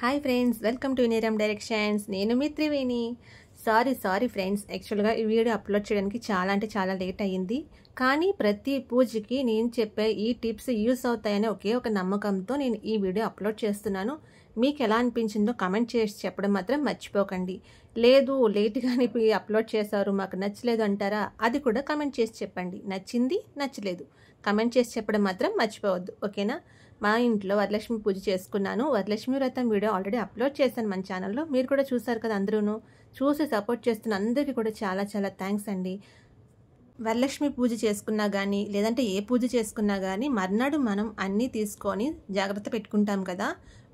Hi friends, welcome to వినీరం directions. నేను మీ త్రివేణి. సారీ ఫ్రెండ్స్, యాక్చువల్గా ఈ వీడియో అప్లోడ్ చేయడానికి చాలా లేట్ అయ్యింది. కానీ ప్రతి పూజకి నేను చెప్పే ఈ టిప్స్ యూస్ అవుతాయని ఒకే ఒక నమ్మకంతో నేను ఈ వీడియో అప్లోడ్ చేస్తున్నాను. మీకు ఎలా అనిపించిందో కమెంట్ చేసి చెప్పడం మాత్రం మర్చిపోకండి. లేదు లేట్గానే అప్లోడ్ చేశారు, మాకు నచ్చలేదు అంటారా, అది కూడా కమెంట్ చేసి చెప్పండి. నచ్చింది నచ్చలేదు కమెంట్ చేసి చెప్పడం మాత్రం మర్చిపోవద్దు, ఓకేనా? మా ఇంట్లో వరలక్ష్మి పూజ చేసుకున్నాను. వరలక్ష్మి వ్రతం వీడియో ఆల్రెడీ అప్లోడ్ చేశాను మన ఛానల్లో. మీరు కూడా చూసారు కదా. అందరూ చూసి సపోర్ట్ చేస్తున్న అందరికీ కూడా చాలా థ్యాంక్స్ అండి. వరలక్ష్మి పూజ చేసుకున్నా కానీ లేదంటే ఏ పూజ చేసుకున్నా కానీ మర్నాడు మనం అన్నీ తీసుకొని జాగ్రత్త పెట్టుకుంటాం కదా.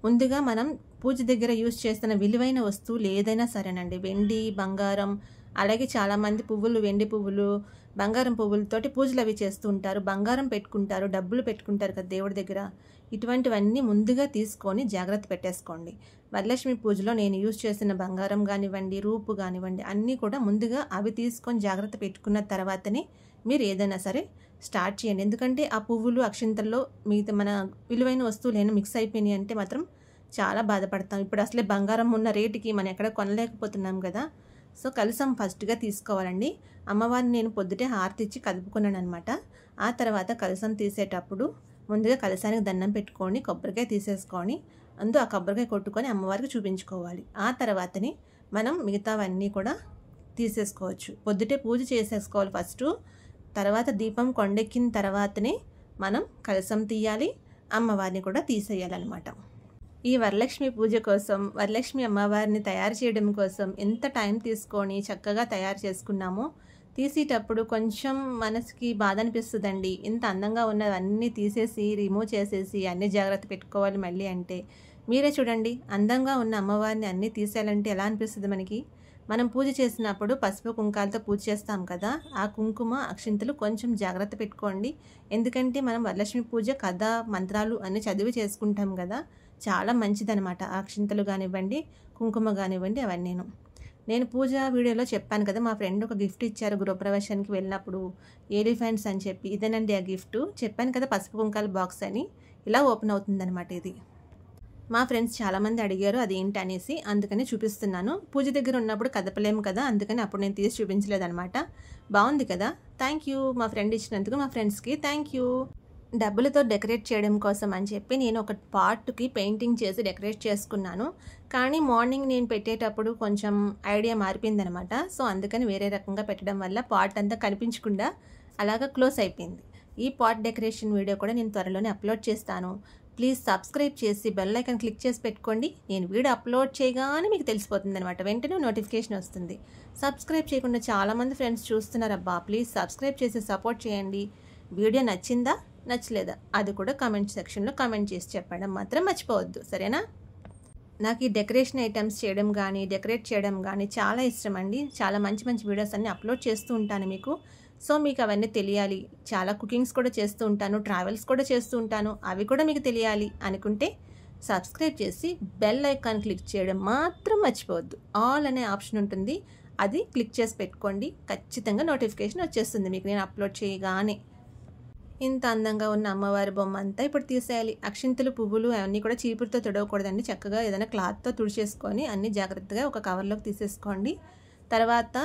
ముందుగా మనం పూజ దగ్గర యూజ్ చేస్తున్న విలువైన వస్తువులు ఏదైనా సరేనండి, వెండి, బంగారం, అలాగే చాలామంది పువ్వులు, వెండి పువ్వులు, బంగారం పువ్వులతోటి పూజలు అవి చేస్తూ ఉంటారు. బంగారం పెట్టుకుంటారు, డబ్బులు పెట్టుకుంటారు కదా దేవుడి దగ్గర. ఇటువంటివన్నీ ముందుగా తీసుకొని జాగ్రత్త పెట్టేసుకోండి. వరలక్ష్మి పూజలో నేను యూజ్ చేసిన బంగారం కానివ్వండి, రూపు కానివ్వండి, అన్నీ కూడా ముందుగా అవి తీసుకొని జాగ్రత్త పెట్టుకున్న తర్వాతనే మీరు ఏదైనా సరే స్టార్ట్ చేయండి. ఎందుకంటే ఆ పువ్వులు, అక్షింతల్లో మిగతా మన విలువైన వస్తువులు ఏమైనా మిక్స్ అయిపోయినాయి అంటే మాత్రం చాలా బాధపడతాం. ఇప్పుడు అసలే బంగారం ఉన్న రేటుకి మనం ఎక్కడ కొనలేకపోతున్నాం కదా. సో కలశం ఫస్ట్గా తీసుకోవాలండి. అమ్మవారిని నేను పొద్దుటే హారతి ఇచ్చి కదుపుకున్నాను అనమాట. ఆ తర్వాత కలశం తీసేటప్పుడు ముందుగా కలశానికి దండం పెట్టుకొని కొబ్బరికాయ తీసేసుకొని ఆ కొబ్బరికాయ కొట్టుకొని అమ్మవారికి చూపించుకోవాలి. ఆ తర్వాతని మనం మిగతావన్నీ కూడా తీసేసుకోవచ్చు. పొద్దుటే పూజ చేసేసుకోవాలి ఫస్ట్. తర్వాత దీపం కొండెక్కిన తర్వాతనే మనం కలశం తీయాలి, అమ్మవారిని కూడా తీసేయాలన్నమాట. ఈ వరలక్ష్మి పూజ కోసం, వరలక్ష్మి అమ్మవారిని తయారు చేయడం కోసం ఎంత టైం తీసుకొని చక్కగా తయారు చేసుకున్నామో, తీసేటప్పుడు కొంచెం మనసుకి బాధ అనిపిస్తుందండి. ఇంత అందంగా ఉన్నవన్నీ తీసేసి రిమూవ్ చేసేసి అన్ని జాగ్రత్త పెట్టుకోవాలి మళ్ళీ అంటే. మీరే చూడండి, అందంగా ఉన్న అమ్మవారిని అన్నీ తీసేయాలంటే ఎలా అనిపిస్తుంది మనకి. మనం పూజ చేసినప్పుడు పసుపు కుంకాలతో పూజ చేస్తాం కదా, ఆ కుంకుమ, అక్షింతలు కొంచెం జాగ్రత్త పెట్టుకోండి. ఎందుకంటే మనం వరలక్ష్మి పూజ కథ, మంత్రాలు అన్నీ చదివి చేసుకుంటాం కదా, చాలా మంచిదనమాట. ఆ అక్షింతలు కానివ్వండి, కుంకుమ కానివ్వండి, అవన్నీ నేను పూజ వీడియోలో చెప్పాను కదా. మా ఫ్రెండ్ ఒక గిఫ్ట్ ఇచ్చారు గృహప్రవేశానికి వెళ్ళినప్పుడు, ఎలిఫెంట్స్ అని చెప్పి. ఇదేనండి ఆ గిఫ్ట్. చెప్పాను కదా పసుపు కుంకాల బాక్స్ అని. ఇలా ఓపెన్ అవుతుందన్నమాట ఇది. మా ఫ్రెండ్స్ చాలామంది అడిగారు అది ఏంటి అనేసి, అందుకని చూపిస్తున్నాను. పూజ దగ్గర ఉన్నప్పుడు కదపలేము కదా, అందుకని అప్పుడు నేను తీసి చూపించలేదన్నమాట. బాగుంది కదా. థ్యాంక్ యూ మా ఫ్రెండ్ ఇచ్చినందుకు. మా ఫ్రెండ్స్కి థ్యాంక్ యూ. డబ్బులతో డెకరేట్ చేయడం కోసం అని చెప్పి నేను ఒక పార్ట్కి పెయింటింగ్ చేసి డెకరేట్ చేసుకున్నాను. కానీ మార్నింగ్ నేను పెట్టేటప్పుడు కొంచెం ఐడియా మారిపోయిందనమాట. సో అందుకని వేరే రకంగా పెట్టడం వల్ల పార్ట్ అంతా కనిపించకుండా అలాగా క్లోజ్ అయిపోయింది. ఈ పార్ట్ డెకరేషన్ వీడియో కూడా నేను త్వరలోనే అప్లోడ్ చేస్తాను. ప్లీజ్ సబ్స్క్రైబ్ చేసి బెల్ ఐకాన్ క్లిక్ చేసి పెట్టుకోండి. నేను వీడియో అప్లోడ్ చేయగానే మీకు తెలిసిపోతుంది అనమాట, వెంటనే నోటిఫికేషన్ వస్తుంది. సబ్స్క్రైబ్ చేయకుండా చాలామంది ఫ్రెండ్స్ చూస్తున్నారు. అబ్బా ప్లీజ్ సబ్స్క్రైబ్ చేసి సపోర్ట్ చేయండి. వీడియో నచ్చిందా నచ్చలేదా అది కూడా కామెంట్ సెక్షన్లో కామెంట్ చేసి చెప్పడం మాత్రం మర్చిపోవద్దు, సరేనా? నాకు ఈ డెకరేషన్ ఐటమ్స్ చేయడం కానీ, డెకరేట్ చేయడం కానీ చాలా ఇష్టం అండి. చాలా మంచి వీడియోస్ అన్నీ అప్లోడ్ చేస్తూ ఉంటాను మీకు. సో మీకు అవన్నీ తెలియాలి. చాలా కుకింగ్స్ కూడా చేస్తూ ఉంటాను, ట్రావెల్స్ కూడా చేస్తూ ఉంటాను. అవి కూడా మీకు తెలియాలి అనుకుంటే సబ్స్క్రైబ్ చేసి బెల్ ఐకాన్ క్లిక్ చేయడం మాత్రం మర్చిపోవద్దు. ఆల్ అనే ఆప్షన్ ఉంటుంది, అది క్లిక్ చేసి పెట్టుకోండి. ఖచ్చితంగా నోటిఫికేషన్ వచ్చేస్తుంది మీకు నేను అప్లోడ్ చేయగానే. ఇంత అందంగా ఉన్న అమ్మవారి బొమ్మ అంతా ఇప్పుడు తీసేయాలి. అక్షింతలు, పువ్వులు అవన్నీ కూడా చీపురుతో తుడవకూడదండి. చక్కగా ఏదైనా క్లాత్తో తుడిచేసుకొని అన్నీ జాగ్రత్తగా ఒక కవర్లోకి తీసేసుకోండి. తర్వాత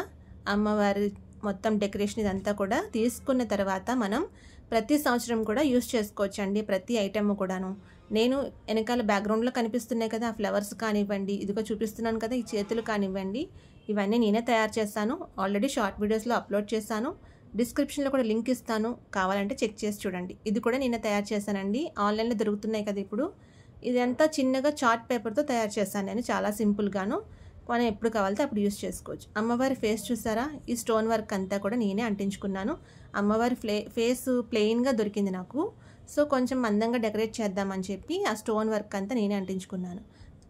అమ్మవారి మొత్తం డెకరేషన్ ఇదంతా కూడా తీసుకున్న తర్వాత మనం ప్రతి సంవత్సరం కూడా యూస్ చేసుకోవచ్చు అండి, ప్రతి ఐటమ్ కూడాను. నేను వెనకాల బ్యాక్గ్రౌండ్లో కనిపిస్తున్నాయి కదా ఆ ఫ్లవర్స్ కానివ్వండి, ఇదిగో చూపిస్తున్నాను కదా ఈ చేతులు కానివ్వండి, ఇవన్నీ నేనే తయారు చేస్తాను. ఆల్రెడీ షార్ట్ వీడియోస్లో అప్లోడ్ చేశాను. డిస్క్రిప్షన్లో కూడా లింక్ ఇస్తాను, కావాలంటే చెక్ చేసి చూడండి. ఇది కూడా నేనే తయారు చేశానండి. ఆన్లైన్లో దొరుకుతున్నాయి కదా ఇప్పుడు. ఇదంతా చిన్నగా చార్ట్ పేపర్తో తయారు చేశాను నేను, చాలా సింపుల్గాను. మనం ఎప్పుడు కావాలితే అప్పుడు యూస్ చేసుకోవచ్చు. అమ్మవారి ఫేస్ చూసారా, ఈ స్టోన్ వర్క్ అంతా కూడా నేనే అంటించుకున్నాను. అమ్మవారి ఫేస్ ప్లెయిన్గా దొరికింది నాకు. సో కొంచెం అందంగా డెకరేట్ చేద్దామని చెప్పి ఆ స్టోన్ వర్క్ అంతా నేనే అంటించుకున్నాను.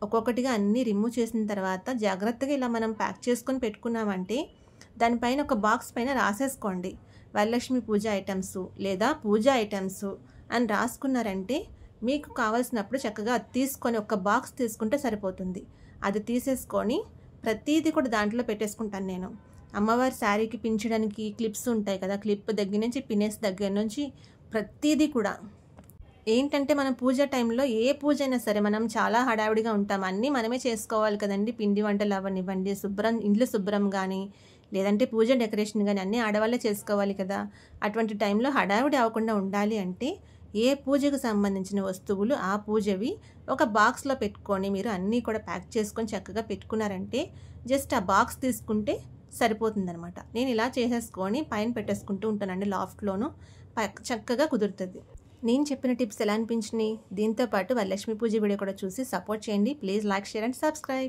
ఒక్కొక్కటిగా అన్నీ రిమూవ్ చేసిన తర్వాత జాగ్రత్తగా ఇలా మనం ప్యాక్ చేసుకొని పెట్టుకున్నామంటే దానిపైన ఒక బాక్స్ పైన రాసేసుకోండి వరలక్ష్మి పూజ ఐటమ్స్ లేదా పూజ ఐటమ్స్ అని రాసుకున్నారంటే మీకు కావాల్సినప్పుడు చక్కగా అది తీసుకొని ఒక బాక్స్ తీసుకుంటే సరిపోతుంది. అది తీసేసుకొని ప్రతిదీ కూడా దాంట్లో పెట్టేసుకుంటాను నేను. అమ్మవారి శారీకి పించడానికి క్లిప్స్ ఉంటాయి కదా, క్లిప్ దగ్గర నుంచి పినేస్ దగ్గర నుంచి ప్రతిదీ కూడా ఏంటంటే మనం పూజ టైంలో ఏ పూజ అయినా సరే మనం చాలా హడావిడిగా ఉంటాం. అన్నీ మనమే చేసుకోవాలి కదండీ. పిండి వంటలు అవ్వనివ్వండి, ఇల్లు శుభ్రం గానీ, లేదంటే పూజ డెకరేషన్ గానీ అన్నీ ఆడవాళ్ళే చేసుకోవాలి కదా. అటువంటి టైంలో హడావిడి అవ్వకుండా ఉండాలి అంటే ఏ పూజకు సంబంధించిన వస్తువులు ఆ పూజవి ఒక బాక్స్లో పెట్టుకొని మీరు అన్నీ కూడా ప్యాక్ చేసుకొని చక్కగా పెట్టుకున్నారంటే జస్ట్ ఆ బాక్స్ తీసుకుంటే సరిపోతుందనమాట. నేను ఇలా చేసేసుకొని పైన పెట్టేసుకుంటూ ఉంటానండి లాఫ్ట్లోను. చక్కగా కుదురుతుంది. నేను చెప్పిన టిప్స్ ఎలా అనిపించినాయి? దీంతో పాటు వరలక్ష్మి పూజ వీడియో కూడా చూసి సపోర్ట్ చేయండి. Please like, share and subscribe.